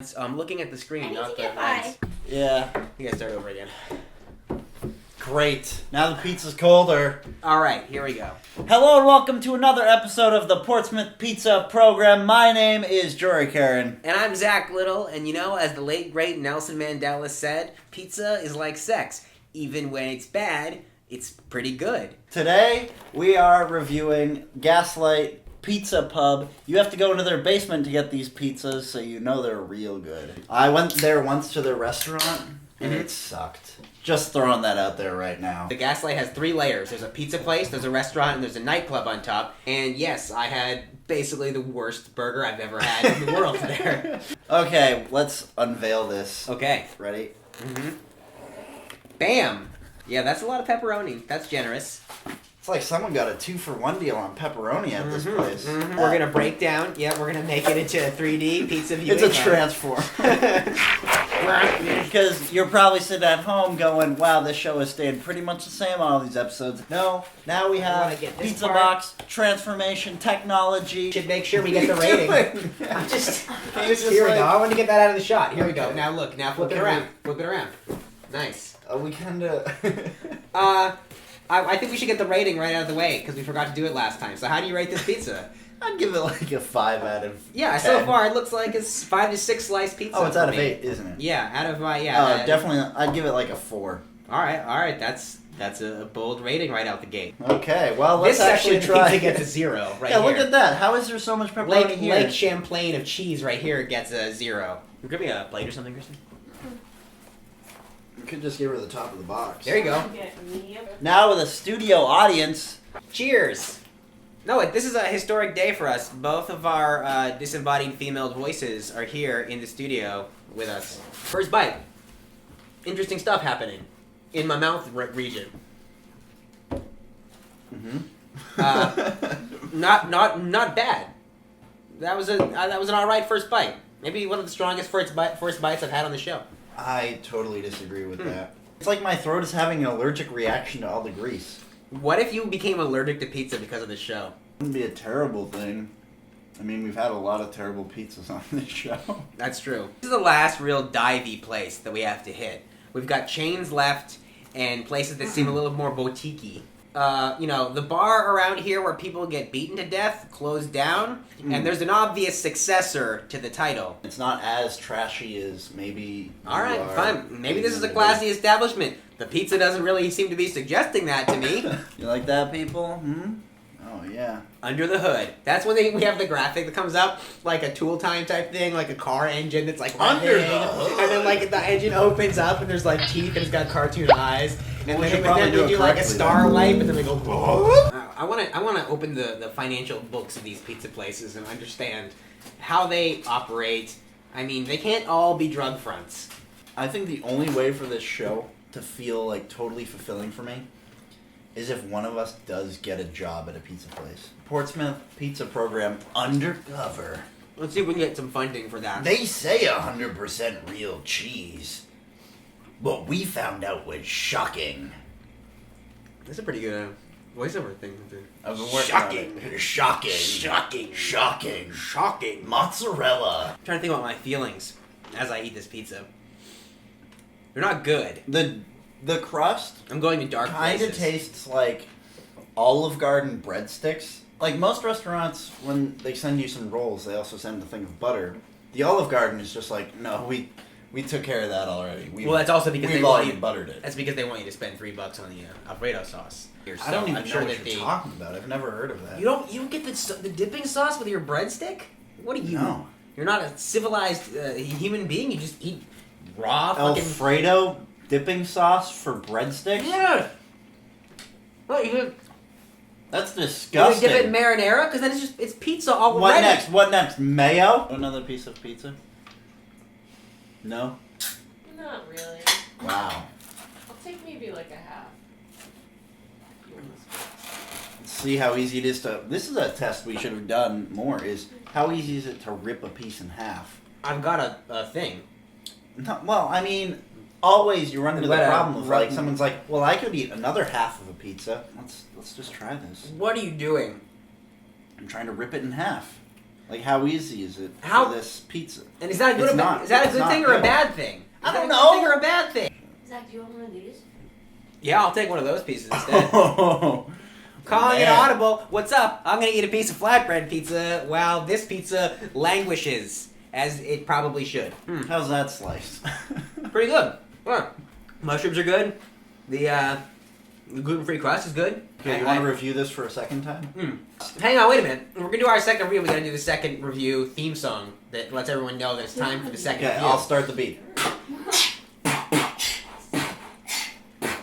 I'm looking at the screen, not the lines. Yeah. You gotta start over again. Great. Now the pizza's colder. Alright, here we go. Hello and welcome to another episode of the Portsmouth Pizza Program. My name is Jory Karen. And I'm Zach Little, and you know, as the late great Nelson Mandela said, pizza is like sex. Even when it's bad, it's pretty good. Today, we are reviewing Gaslight Pizza Pub. You have to go into their basement to get these pizzas, so you know they're real good. I went there once to their restaurant, and it sucked. Just throwing that out there right now. The Gaslight has 3 layers. There's a pizza place, there's a restaurant, and there's a nightclub on top. And yes, I had basically the worst burger I've ever had in the world there. Okay, let's unveil this. Okay. Ready? Mm-hmm. Bam! Yeah, that's a lot of pepperoni. That's generous. It's like someone got a 2-for-1 deal on pepperoni at this place. Mm-hmm. We're gonna break down. Yeah, we're gonna make it into a 3D pizza viewing. It's a transform. Because you're probably sitting at home going, wow, this show has stayed pretty much the same on all these episodes. No, now we have pizza box, transformation, technology. Should make sure we get the rating. I'm just here we go. I want to get that out of the shot. Here we go. Now look. Now flip it around. Flip it around. Nice. We kind of... I think we should get the rating right out of the way, because we forgot to do it last time. So how do you rate this pizza? I'd give it like a 5 out of 10. Yeah, so far it looks like it's 5 to 6 slice pizza. Oh, it's out of 8, isn't it? Yeah, out of definitely. I'd give it like a 4. All right. That's a bold rating right out the gate. Okay, well let's this actually section try. Pizza gets a 0 right yeah, here. look at that. How is there so much pepperoni here? Lake Champlain of cheese right here gets a 0. Give me a plate or something, Kristen. You could just give her the top of the box. There you go. Now with a studio audience. Cheers! No, this is a historic day for us. Both of our disembodied female voices are here in the studio with us. First bite. Interesting stuff happening in my mouth region. Mm-hmm. Not bad. That was an alright first bite. Maybe one of the strongest first bites I've had on the show. I totally disagree with that. It's like my throat is having an allergic reaction to all the grease. What if you became allergic to pizza because of this show? It wouldn't be a terrible thing. I mean, we've had a lot of terrible pizzas on this show. That's true. This is the last real divey place that we have to hit. We've got chains left and places that seem a little more boutique-y. The bar around here where people get beaten to death closed down, and there's an obvious successor to the title. It's not as trashy as maybe. Alright, fine. Maybe this is a classy establishment. The pizza doesn't really seem to be suggesting that to me. You like that, people? Oh, yeah. Under the hood. That's when we have the graphic that comes up, like a Tool Time type thing, like a car engine that's like Under the hood. and then like the engine opens up and there's like teeth and it's got cartoon eyes. And we should then probably they do do it like a correctly, star then. wipe and then they go. Whoa. I want to open the financial books of these pizza places and understand how they operate. I mean, they can't all be drug fronts. I think the only way for this show to feel like totally fulfilling for me is if one of us does get a job at a pizza place. Portsmouth Pizza Program undercover. Let's see if we can get some funding for that. They say 100% real cheese. What we found out was shocking. That's a pretty good voiceover thing to do. I've been working on it. Shocking. Mozzarella. I'm trying to think about my feelings as I eat this pizza. They're not good. The crust I'm going to dark kind of places. tastes like Olive Garden breadsticks. Like most restaurants, when they send you some rolls, they also send a thing of butter. The Olive Garden is just like, no, we took care of that already. Well, that's also because we've they want already you. buttered it. That's because they want you to spend $3 on the Alfredo sauce. I don't even know what you're talking about. I've never heard of that. You don't get the dipping sauce with your breadstick? What are you? No. You're not a civilized human being. You just eat raw fucking Alfredo dipping sauce for breadsticks? Yeah. What you? That's You disgusting. dip it in marinara because then it's pizza already. What next? Mayo? Another piece of pizza? No? Not really. Wow. I'll take maybe like a half. Let's see how easy it is to... This is a test we should have done more, is how easy is it to rip a piece in half? I've got a thing. No, well, I mean, always you run into the But, problem of like, someone's like, well, I could eat another half of a pizza. Let's just try this. What are you doing? I'm trying to rip it in half. Like, how easy is it How- for this pizza? And is that a good, It's not- is that a it's good not thing or a good. bad thing? I Is that don't a know. good thing or a bad thing? Zach, do you want one of these? Yeah, I'll take one of those pieces instead. Oh, Calling it man. audible. What's up? I'm gonna eat a piece of flatbread pizza while this pizza languishes, as it probably should. How's that sliced? Pretty good. Well, mushrooms are good. The gluten-free crust is good. Okay, you want to review this for a second time? Hang on, wait a minute. We're gonna do our second review. We gotta do the second review theme song that lets everyone know that it's time for the second Okay, review. I'll start the beat.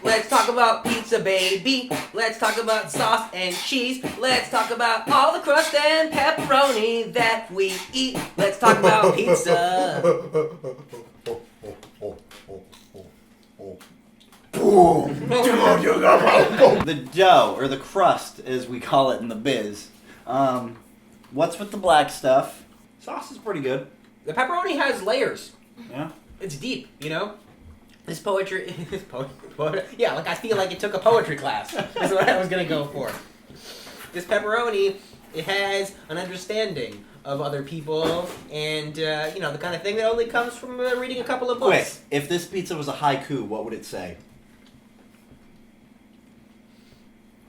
Let's talk about pizza, baby. Let's talk about sauce and cheese. Let's talk about all the crust and pepperoni that we eat. Let's talk about pizza. The dough, or the crust, as we call it in the biz. What's with the black stuff? Sauce is pretty good. The pepperoni has layers. Yeah. It's deep, you know? This poetry... yeah, like I feel like it took a poetry class. That's what I was going to go for. This pepperoni, it has an understanding of other people and, you know, the kind of thing that only comes from reading a couple of books. Wait, if this pizza was a haiku, what would it say?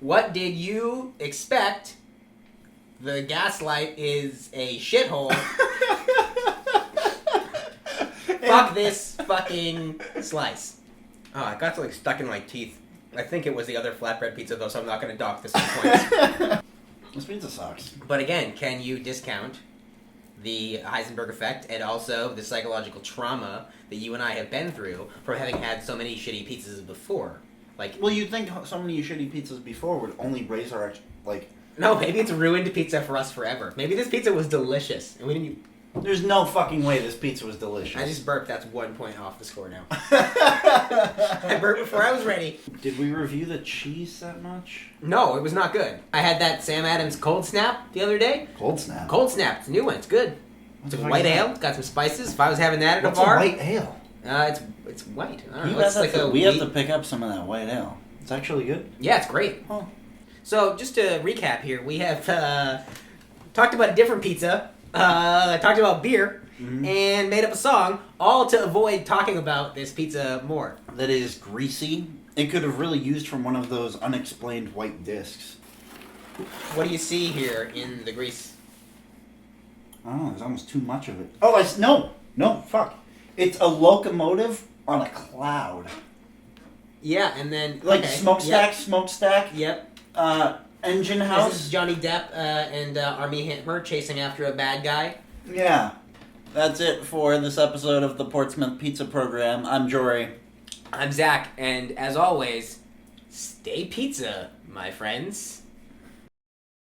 What did you expect? The gaslight is a shithole. Fuck this fucking slice. Oh, I got something stuck in my teeth. I think it was the other flatbread pizza though, so I'm not going to dock this some points. This pizza sucks. But again, can you discount the Heisenberg effect and also the psychological trauma that you and I have been through from having had so many shitty pizzas before? Like, Well, you'd think so many shitty pizzas before would only raise our, like... no, maybe it's ruined pizza for us forever. Maybe this pizza was delicious and we didn't. There's no fucking way this pizza was delicious. I just burped. That's 1 point off the score now. I burped before I was ready. Did we review the cheese that much? No, it was not good. I had that Sam Adams Cold Snap the other day. Cold Snap. Cold Snap. It's a new one. It's good. It's a the fuck white is that? ale. It's got some spices. If I was having that at What's a bar, a white ale? It's white. I don't You know. guys It's like a we have wheat- to pick up some of that white ale. It's actually good. Yeah, it's great. Oh. So just to recap here, we have talked about a different pizza, talked about beer, and made up a song, all to avoid talking about this pizza more. That is greasy. It could have really used from one of those unexplained white discs. What do you see here in the grease? I don't know, there's almost too much of it. Oh, no, fuck. It's a locomotive on a cloud. Yeah, and then Like okay, smokestack, Yep. engine This house. is Johnny Depp and Armie Hammer chasing after a bad guy. Yeah. That's it for this episode of the Portsmouth Pizza Program. I'm Jory. I'm Zach, and as always, stay pizza, my friends.